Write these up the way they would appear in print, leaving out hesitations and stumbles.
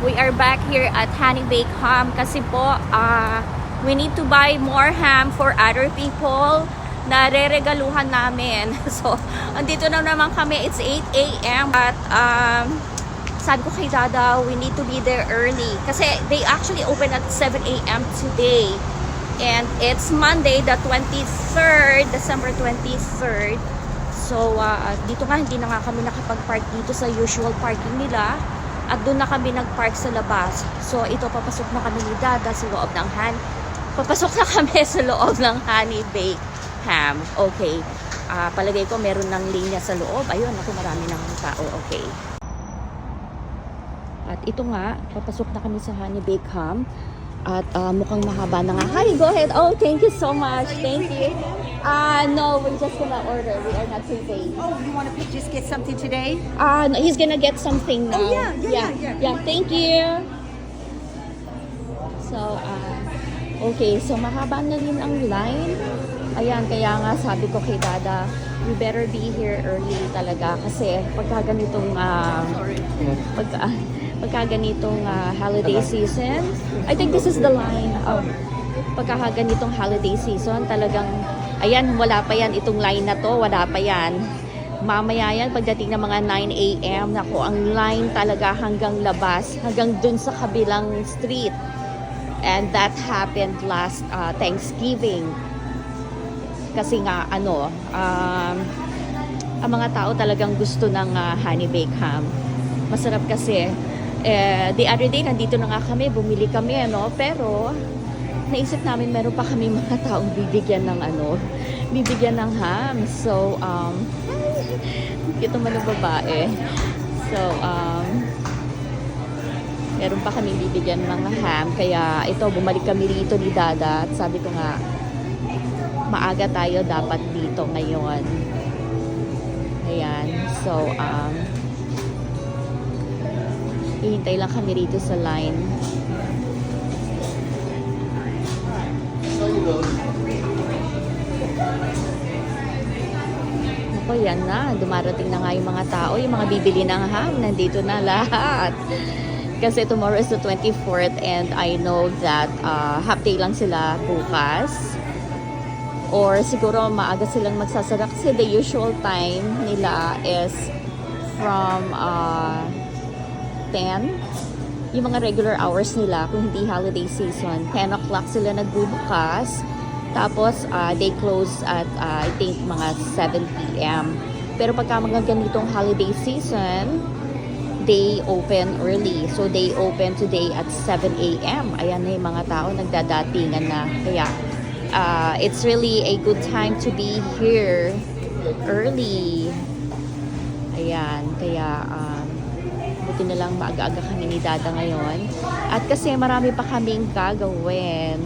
We are back here at Honey Bake Ham kasi po we need to buy more ham for other people na re-regaluhan namin. So, andito na naman kami. It's 8 a.m. At sabi ko kay Dada, we need to be there early. Kasi they actually open at 7 a.m. today. And it's Monday, the 23rd, December 23rd. So, dito nga, hindi na nga kami nakapag-park dito sa usual parking nila. At doon na kami nag-park sa labas. So, ito, papasok na kami ni Dada sa loob ng Papasok na kami sa loob ng Honey Bake Ham. Okay. Palagay ko, meron ng linya sa loob. Ayun, ako, marami ng tao. Okay. At ito nga, papasok na kami sa Honey Bake Ham. At mukhang mahaba na nga. Hi, go ahead. Oh, thank you so much. Thank you. No, we're just gonna order. We are not prepaid. Oh, you want to just get something today? No, he's gonna get something now. Oh, yeah. Thank you. So, okay. So, mahaba na rin ang line. Ayan, kaya nga sabi ko kay Dada, we better be here early talaga. Kasi pagka ganitong, pagka ganitong holiday season, I think this is the line of pagka ganitong holiday season, talagang, ayan, wala pa yan, itong line na to, wala pa yan. Mamaya yan, pagdating ng mga 9 a.m., naku, ang line talaga hanggang labas, hanggang dun sa kabilang street. And that happened last Thanksgiving. Kasi nga, ang mga tao talagang gusto ng Honey Bake Ham. Masarap kasi. The other day, nandito na nga kami, bumili kami, pero naisip namin meron pa kami mga taong bibigyan ng ham. So, ito man ang babae. So, meron pa kami bibigyan ng ham. Kaya ito, bumalik kami dito ni Dada at sabi ko nga, maaga tayo dapat dito ngayon. Ayan. So, hihintay lang kami rito sa line. Ako, yan na. Dumarating na nga yung mga tao. Yung mga bibili ng ham, nandito na lahat. Kasi tomorrow is the 24th and I know that half day lang sila bukas. Or siguro maaga silang magsasara kasi the usual time nila is from 10. Yung mga regular hours nila kung hindi holiday season, 10 o'clock sila nagbubukas. Tapos they close at I think mga 7 p.m. Pero pagka mga ganitong holiday season, they open early. So they open today at 7 a.m. Ayan na yung mga tao nagdadatingan na. Kaya it's really a good time to be here early. Ayan, kaya buti na lang maaga-aga kami ni Dada ngayon. At kasi marami pa kaming gagawin.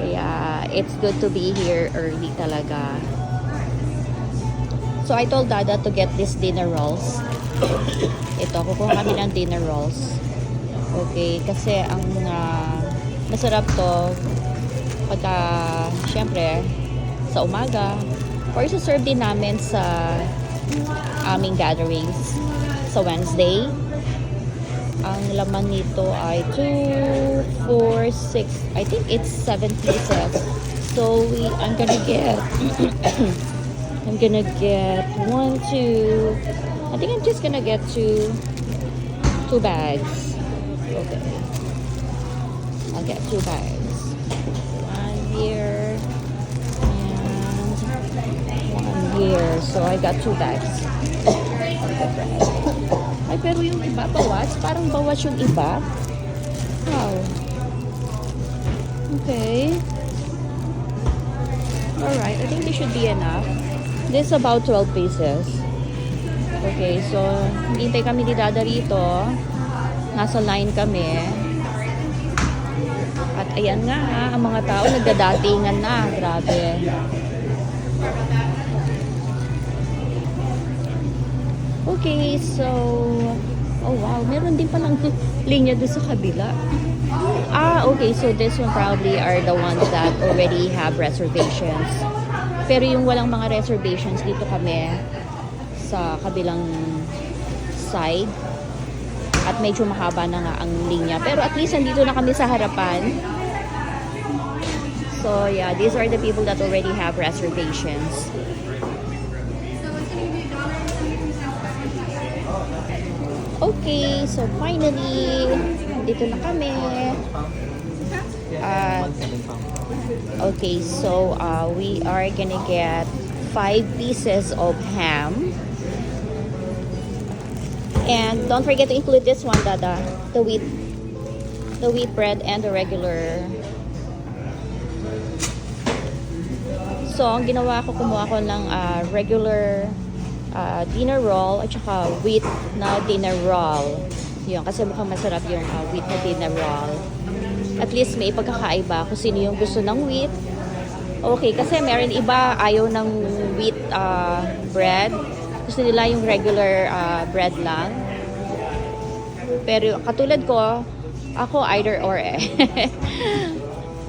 Kaya it's good to be here early talaga. So I told Dada to get this dinner rolls. Ito, kukuha kami ng dinner rolls. Okay, kasi ang masarap to pagka, syempre, sa umaga. Or isa-serve din namin sa aming gatherings sa Wednesday. Ang laman nito ay 2, 4, 6. I think it's 7 pieces. So I'm gonna get I'm gonna get 1, 2. I think I'm just gonna get two bags. Okay. I'll get 2 bags. One here and one here. So I got 2 bags. Ay, pero yung iba, bawas. Parang bawas yung iba. Wow. Okay. Alright, I think this should be enough. This is about 12 pieces. Okay, so, hintay kami ni Dada rito. Nasa line kami. At ayan nga, ang mga tao nagdadatingan na. Grabe. Okay, so, oh wow, meron din palang linya doon sa kabila. Okay, so this one probably are the ones that already have reservations. Pero yung walang mga reservations, dito kami sa kabilang side. At at medyo mahaba na nga ang linya. Pero at least nandito na kami sa harapan. So yeah, these are the people that already have reservations. Okay, so finally, dito na kami. Okay, so we are gonna get 5 pieces of ham. And don't forget to include this one, Dada. The wheat bread and the regular. So, ang ginawa ko, kumuha ko ng regular dinner roll at saka wheat na dinner roll. Yun, kasi mukhang masarap yung wheat na dinner roll. At least may pagkakaiba kung sino yung gusto ng wheat. Okay, kasi meron iba ayaw ng wheat bread. Gusto nila yung regular bread lang. Pero katulad ko, ako either or eh.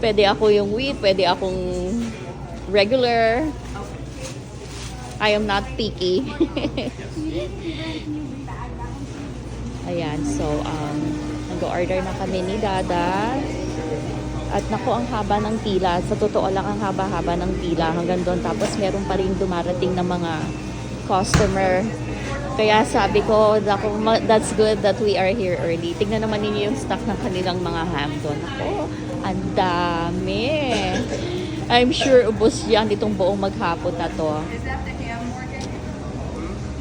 Pwede ako yung wheat, pwede akong regular. I am not picky. Ayan, so nag-order na kami ni Dada. At naku, ang haba ng pila. Sa totoo lang, ang haba-haba ng pila hanggang doon. Tapos meron pa rin dumarating na mga customer. Kaya sabi ko, that's good that we are here early. Tignan naman ninyo yung stock ng kanilang mga ham doon. Ako, ang dami. I'm sure ubos yan itong buong maghapon na to. Is that the ham, Morgan?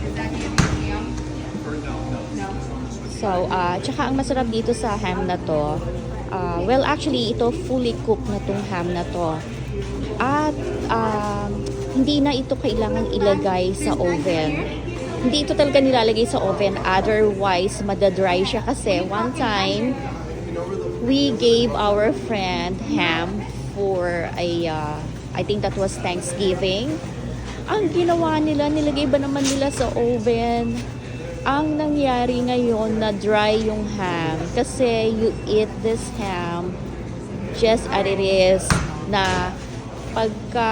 Is that ham? No. So, tsaka ang masarap dito sa ham na to, well, actually, ito fully cooked na tong ham na to. At hindi na ito kailangan ilagay sa oven. Hindi ito talaga nilalagay sa oven. Otherwise, madadry siya kasi one time, we gave our friend ham for I think that was Thanksgiving. Ang ginawa nila, nilagay ba naman nila sa oven? Ang nangyari ngayon na dry yung ham kasi you eat this ham just as it is, na pagka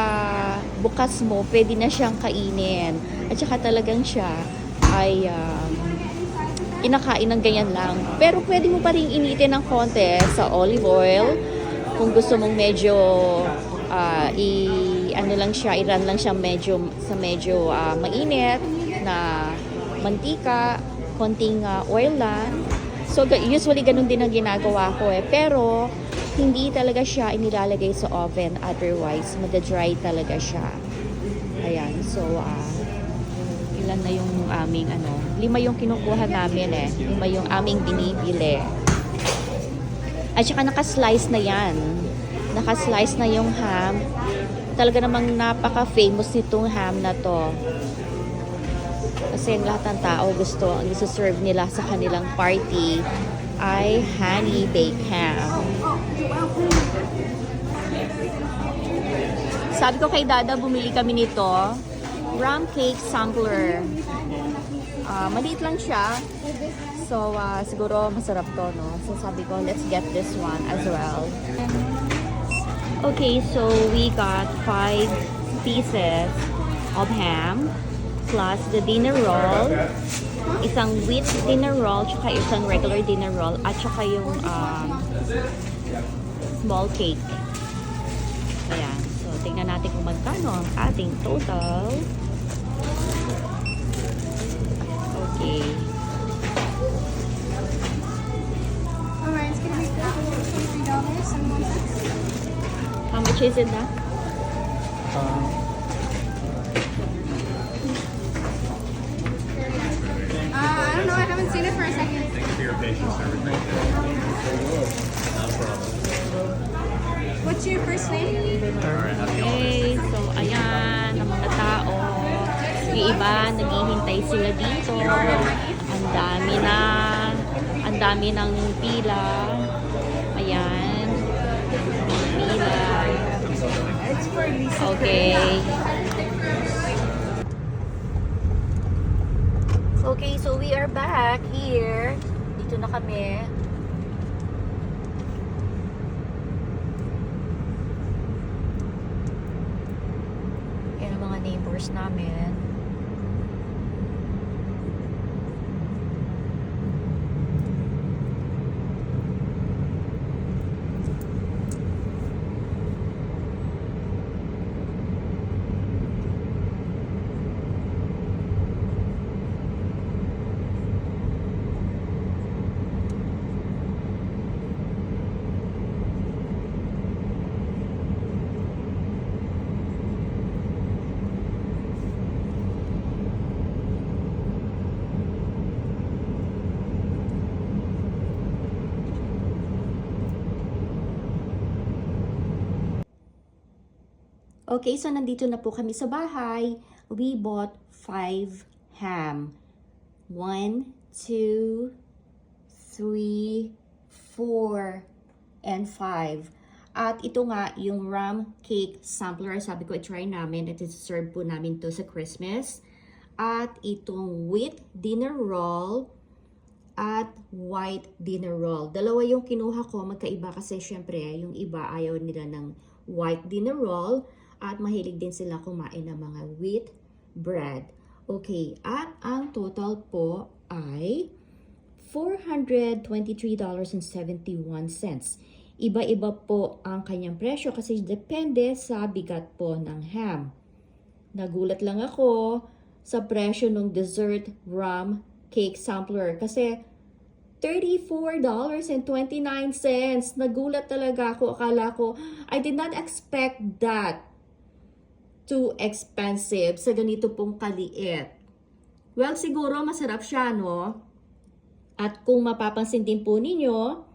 bukas mo, pwede na siyang kainin. At saka talagang siya ay kinakain ng ganyan lang. Pero pwede mo pa rin initin ng konti sa olive oil. Kung gusto mong medyo i-run lang siya medyo mainit na mantika, konting oil lang. So usually ganun din ang ginagawa ko eh. Pero hindi talaga siya inilalagay sa oven, otherwise madadry talaga siya. Ayan, so ilan na yung aming 5 yung kinukuha namin eh. 5 yung aming binibili. At saka naka-slice na yan. Naka-slice na yung ham. Talaga namang napaka-famous nitong ham na to. Kasi lahat ng tao ang serve nila sa kanilang party ay honey baked ham. Sabi ko kay Dada, bumili kami nito. Rum cake sampler. Maliit lang siya. So, siguro masarap to, no? So, sabi ko, let's get this one as well. Okay, so we got 5 pieces of ham plus the dinner roll, isang wheat dinner roll, tsaka isang regular dinner roll, at tsaka yung small cake. Ayan. So, tingnan natin kung magkano ang ating total. Okay. Alright, it's gonna be $23.01. How much is it na? I don't know, I haven't seen it for a second. Thank you for your patience and everything. No problem. What's your first name? Alright, happy Okay, holidays. so ayan, ang mga tao. Yung iba, naghihintay sila dito. Ang dami ng pila. Ayan. Pila. Okay. Okay, so we are back here. Dito na kami. Yan ang mga neighbors namin. Okay, so nandito na po kami sa bahay. We bought 5 ham. 1, 2, 3, 4, and 5. At ito nga, yung rum cake sampler. Sabi ko, i-try namin. At serve po namin to sa Christmas. At itong wheat dinner roll at white dinner roll. Dalawa yung kinuha ko. Magkaiba kasi syempre, yung iba ayaw nila ng white dinner roll. At mahilig din sila kumain ng mga wheat bread. Okay, at ang total po ay $423.71. Iba-iba po ang kanyang presyo kasi depende sa bigat po ng ham. Nagulat lang ako sa presyo ng dessert rum cake sampler kasi $34.29. Nagulat talaga ako. Akala ko, I did not expect that too expensive sa ganito pong kaliit. Well, siguro masarap siya, no? At kung mapapansin din po ninyo,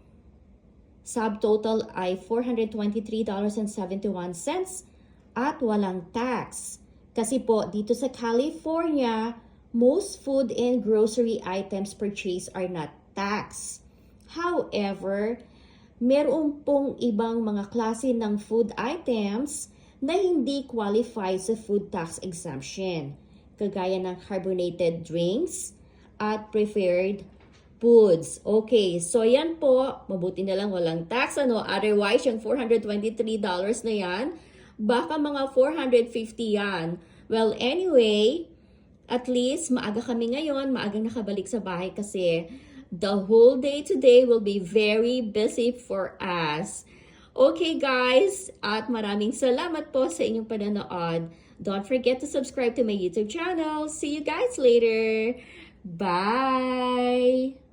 subtotal ay $423.71 at walang tax. Kasi po, dito sa California, most food and grocery items purchased are not taxed. However, meron pong ibang mga klase ng food items na hindi qualify sa food tax exemption, kagaya ng carbonated drinks at preferred foods. Okay, so yan po, mabuti na lang walang tax, ano? Otherwise, yung $423 na yan, baka mga $450 yan. Well, anyway, at least maaga kami ngayon, maagang nakabalik sa bahay kasi the whole day today will be very busy for us. Okay guys, at maraming salamat po sa inyong panonood. Don't forget to subscribe to my YouTube channel. See you guys later. Bye!